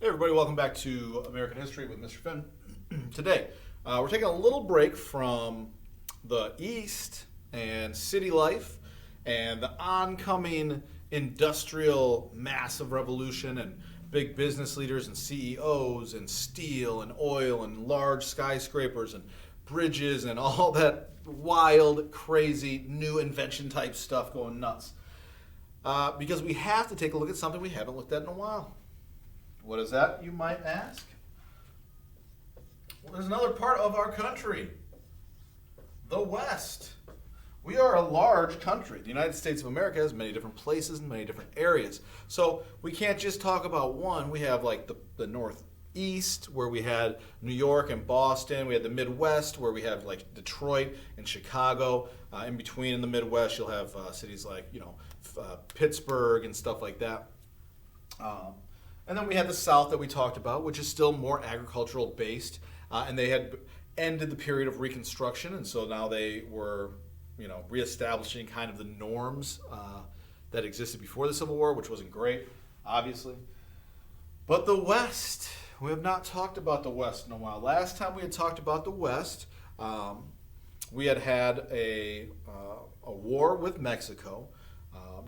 Hey everybody, welcome back to American History with Mr. Finn. Today, we're taking a little break from the East and city life and the oncoming industrial massive revolution and big business leaders and CEOs and steel and oil and large skyscrapers and bridges and all that wild, crazy, new invention type stuff going nuts. Because we have to take a look at something we haven't looked at in a while. What is that, you might ask? Well, there's another part of our country, the West. We are a large country. The United States of America has many different places and many different areas. So we can't just talk about one. We have like the Northeast, where we had New York and Boston. We had the Midwest, where we have like Detroit and Chicago. In between in the Midwest, you'll have cities like, Pittsburgh and stuff like that. And then we had the South that we talked about, which is still more agricultural based. And they had ended the period of Reconstruction, and so now they were, reestablishing kind of the norms that existed before the Civil War, which wasn't great, obviously. But the West, we have not talked about the West in a while. Last time we had talked about the West, we had a war with Mexico.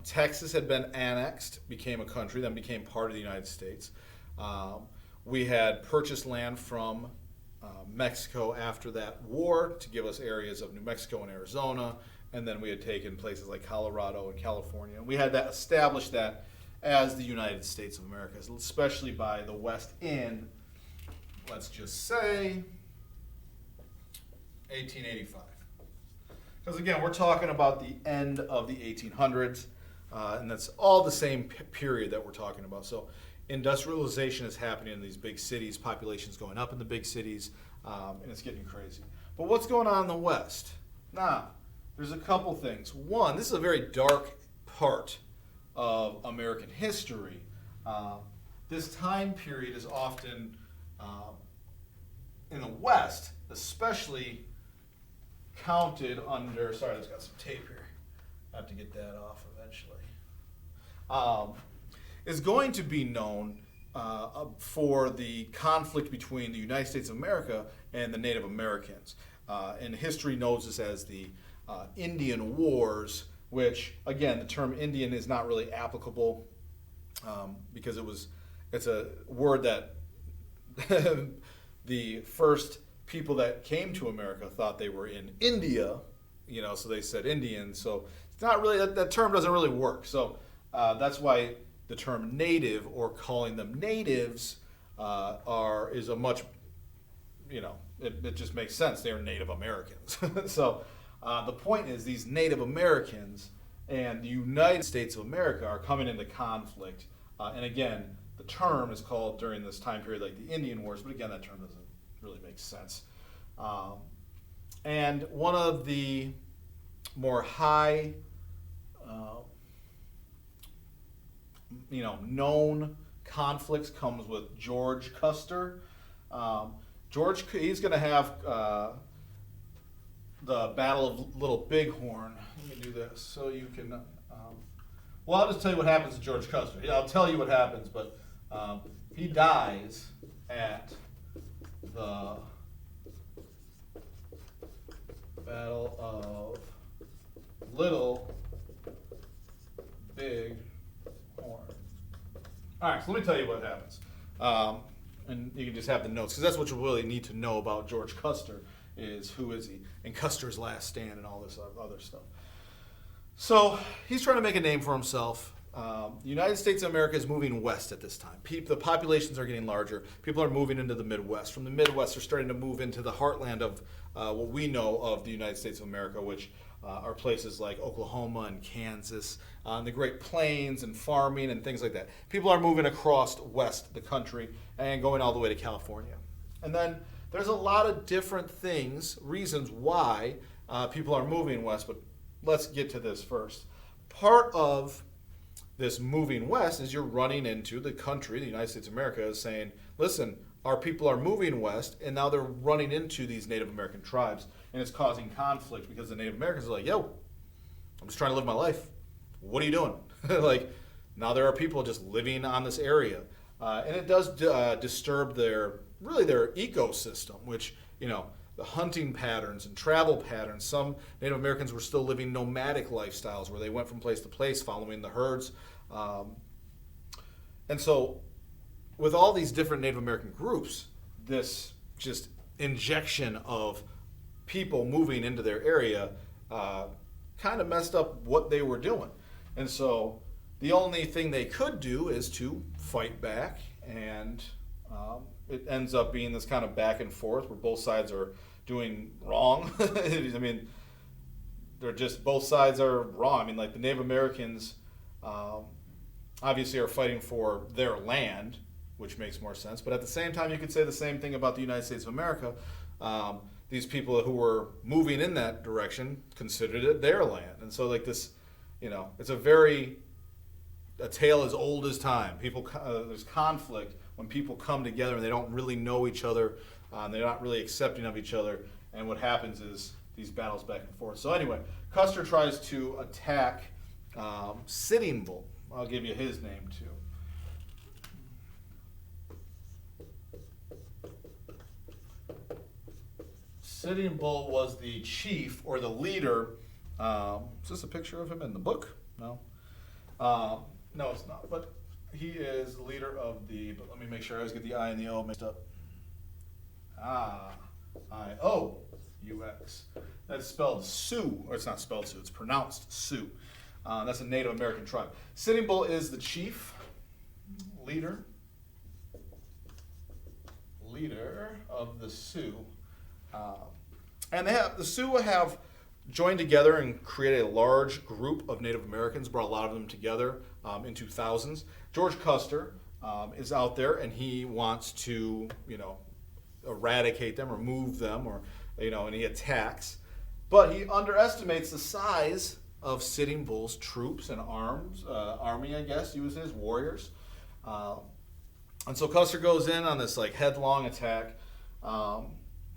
Texas had been annexed, became a country, then became part of the United States. We had purchased land from Mexico after that war to give us areas of New Mexico and Arizona, and then we had taken places like Colorado and California. And we had established that as the United States of America, especially by the West in, let's just say, 1885. Because again, we're talking about the end of the 1800s. And that's all the same period that we're talking about. So industrialization is happening in these big cities, population's going up in the big cities, and it's getting crazy. But what's going on in the West? Now, there's a couple things. One, this is a very dark part of American history. This time period is often, in the West, especially counted under, sorry, I've got some tape here. I have to get that off eventually. Is going to be known for the conflict between the United States of America and the Native Americans. And history knows this as the Indian Wars, which, again, the term Indian is not really applicable because it's a word that the first people that came to America thought they were in India, so they said Indian. So it's not really, that term doesn't really work. So that's why the term native or calling them natives is a much, it just makes sense. They're Native Americans. So the point is these Native Americans and the United States of America are coming into conflict. And again, the term is called during this time period like the Indian Wars, but again, that term doesn't really make sense. And one of the more high known conflicts comes with George Custer. He's going to have the Battle of Little Bighorn. Let me do this so you can. I'll just tell you what happens to George Custer. I'll tell you what happens, but he dies at the Battle of Little Bighorn. All right, so let me tell you what happens. And you can just have the notes, because that's what you really need to know about George Custer, is who is he, and Custer's last stand and all this other stuff. So he's trying to make a name for himself. The United States of America is moving west at this time. The populations are getting larger. People are moving into the Midwest. From the Midwest, they're starting to move into the heartland of what we know of the United States of America, which are places like Oklahoma and Kansas, and the Great Plains and farming and things like that. People are moving across west the country and going all the way to California. And then there's a lot of different reasons why people are moving west, but let's get to this first. Part of this moving west is you're running into the country, the United States of America, is saying, listen, our people are moving west, and now they're running into these Native American tribes, and it's causing conflict because the Native Americans are like, yo, I'm just trying to live my life. What are you doing? Now there are people just living on this area. and it does disturb their ecosystem, which the hunting patterns and travel patterns. Some Native Americans were still living nomadic lifestyles where they went from place to place following the herds. And so with all these different Native American groups, this just injection of people moving into their area kind of messed up what they were doing. And so the only thing they could do is to fight back, and it ends up being this kind of back and forth where both sides are doing wrong. I mean, they're just, both sides are wrong. I mean, like the Native Americans obviously are fighting for their land, which makes more sense. But at the same time, you could say the same thing about the United States of America. These people who were moving in that direction considered it their land. And so like this, it's a tale as old as time. There's conflict when people come together and they don't really know each other. They're not really accepting of each other. And what happens is these battles back and forth. So anyway, Custer tries to attack Sitting Bull. I'll give you his name too. Sitting Bull was the chief or the leader. Is this a picture of him in the book? No. No, it's not. But he is the leader of the. But let me make sure I always get the I and the O mixed up. I-O-U-X. That's spelled Sioux, or it's not spelled Sioux. It's pronounced Sioux. That's a Native American tribe. Sitting Bull is the chief leader of the Sioux. And the Sioux have joined together and created a large group of Native Americans, brought a lot of them together in 2000s. George Custer is out there, and he wants to, eradicate them, remove them, or, and he attacks. But he underestimates the size of Sitting Bull's troops and army, I guess, use his warriors. And so Custer goes in on this headlong attack.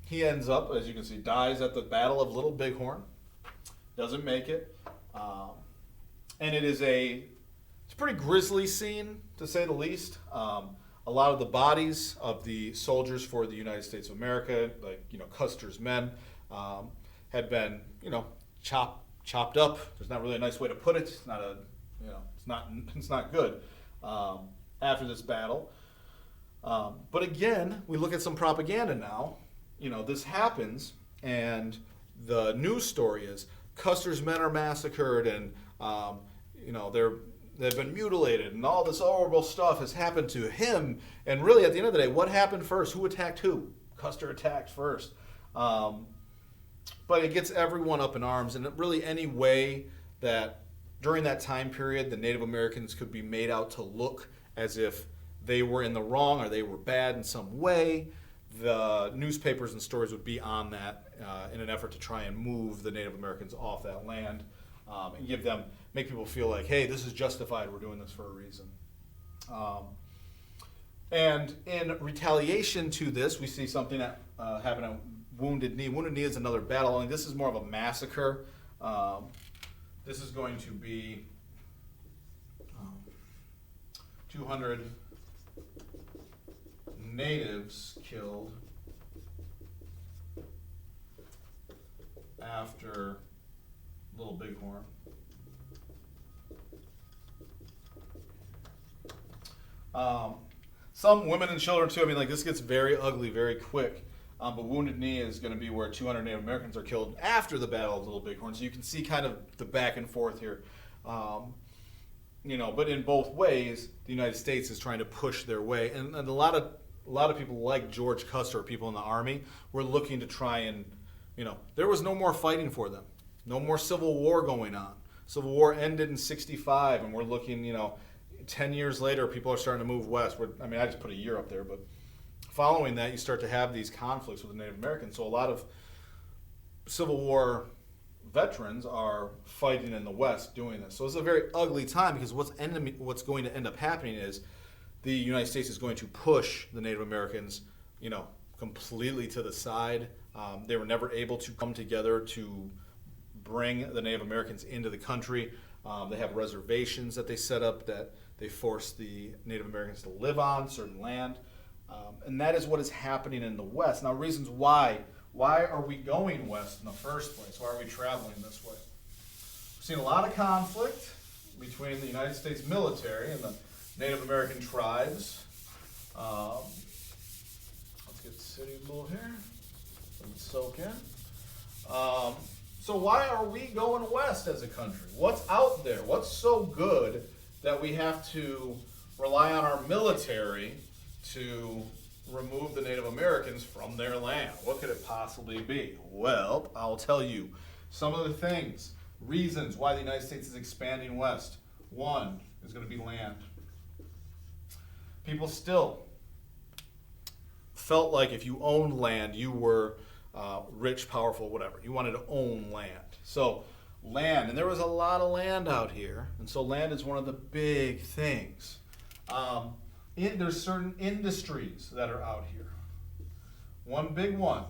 He ends up, as you can see, dies at the Battle of Little Bighorn. Doesn't make it. And it's a pretty grisly scene, to say the least. A lot of the bodies of the soldiers for the United States of America, Custer's men, had been, chopped up. There's not really a nice way to put it. It's not it's not good after this battle. But again, we look at some propaganda now. This happens, and the news story is Custer's men are massacred, and they've been mutilated, and all this horrible stuff has happened to him. And really, at the end of the day, what happened first? Who attacked who? Custer attacked first. But it gets everyone up in arms, and really any way that during that time period the Native Americans could be made out to look as if they were in the wrong or they were bad in some way, the newspapers and stories would be on that in an effort to try and move the Native Americans off that land and make people feel like, hey, this is justified, we're doing this for a reason. And in retaliation to this, we see something that happened at Wounded Knee. Wounded Knee is another battle, only this is more of a massacre. This is going to be 200 natives killed after Little Bighorn. Some women and children too. I mean, this gets very ugly very quick. But Wounded Knee is going to be where 200 Native Americans are killed after the Battle of Little Bighorn. So you can see kind of the back and forth here. But in both ways, the United States is trying to push their way, and a lot of people like George Custer, people in the Army, were looking to try and, there was no more fighting for them, no more Civil War going on. Civil War ended in '65, and we're looking, 10 years later, people are starting to move west. I just put a year up there, but following that, you start to have these conflicts with the Native Americans. So a lot of Civil War veterans are fighting in the West doing this. So it's a very ugly time, because what's going to end up happening is the United States is going to push the Native Americans, completely to the side. They were never able to come together to bring the Native Americans into the country. They have reservations that they set up that They forced the Native Americans to live on certain land. And that is what is happening in the West. Now, reasons why. Why are we going west in the first place? Why are we traveling this way? We've seen a lot of conflict between the United States military and the Native American tribes. Let's get the city bull here. Let it soak in. So why are we going west as a country? What's out there? What's so good that we have to rely on our military to remove the Native Americans from their land? What could it possibly be? Well, I'll tell you some of the things, reasons why the United States is expanding west. One is going to be land. People still felt like if you owned land, you were rich, powerful, whatever. You wanted to own land. So land, and there was a lot of land out here, and so land is one of the big things. There's certain industries that are out here. One big one,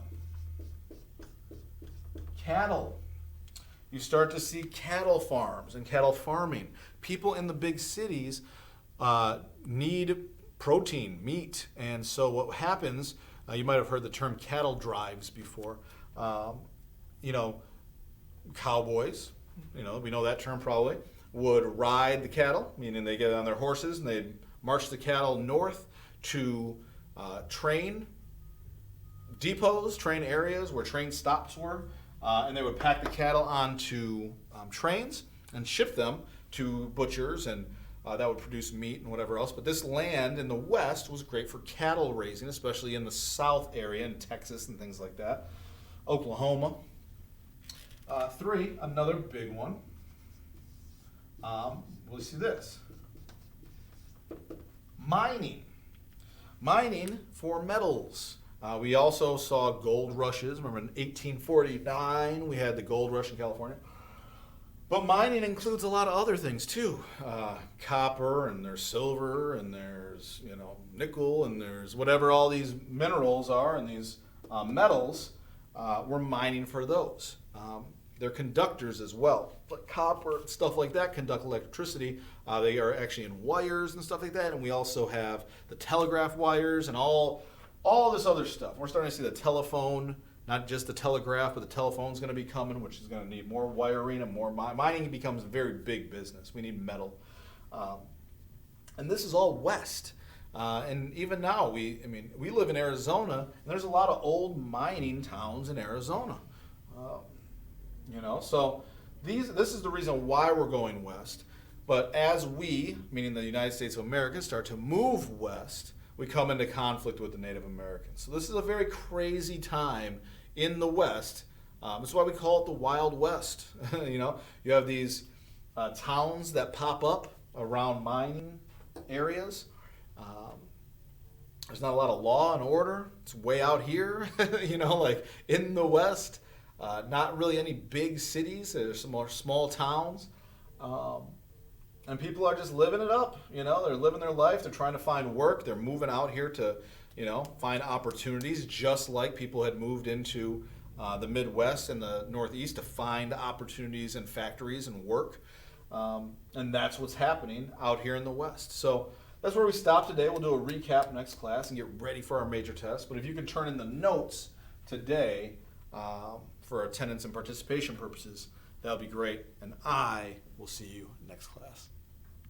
cattle. You start to see cattle farms and cattle farming. People in the big cities need protein, meat, and so what happens, you might have heard the term cattle drives before. Cowboys, we know that term probably, would ride the cattle, meaning they get on their horses and they'd march the cattle north to train depots, train areas where train stops were, and they would pack the cattle onto trains and ship them to butchers, and that would produce meat and whatever else. But this land in the West was great for cattle raising, especially in the South area, in Texas and things like that. Oklahoma. 3, another big one. We'll see this. Mining. Mining for metals. We also saw gold rushes. Remember in 1849 we had the gold rush in California. But mining includes a lot of other things too. Copper, and there's silver, and there's nickel, and there's whatever all these minerals are, and these metals. We're mining for those. They're conductors as well. But copper, stuff like that, conduct electricity. They are actually in wires and stuff like that. And we also have the telegraph wires and all this other stuff. We're starting to see the telephone, not just the telegraph, but the telephone's going to be coming, which is going to need more wiring and more mining. Becomes a very big business. We need metal. And this is all west. And even now, we live in Arizona, and there's a lot of old mining towns in Arizona. So this is the reason why we're going west. But as we, meaning the United States of America, start to move west, we come into conflict with the Native Americans. So this is a very crazy time in the West. That's why we call it the Wild West. You have these towns that pop up around mining areas. There's not a lot of law and order. It's way out here, like in the West. Not really any big cities. There's some more small towns. And people are just living it up. They're living their life. They're trying to find work. They're moving out here to, find opportunities, just like people had moved into the Midwest and the Northeast to find opportunities in factories and work. And that's what's happening out here in the West. So that's where we stop today. We'll do a recap next class and get ready for our major test. But if you can turn in the notes today for attendance and participation purposes, that'll be great. And I will see you next class.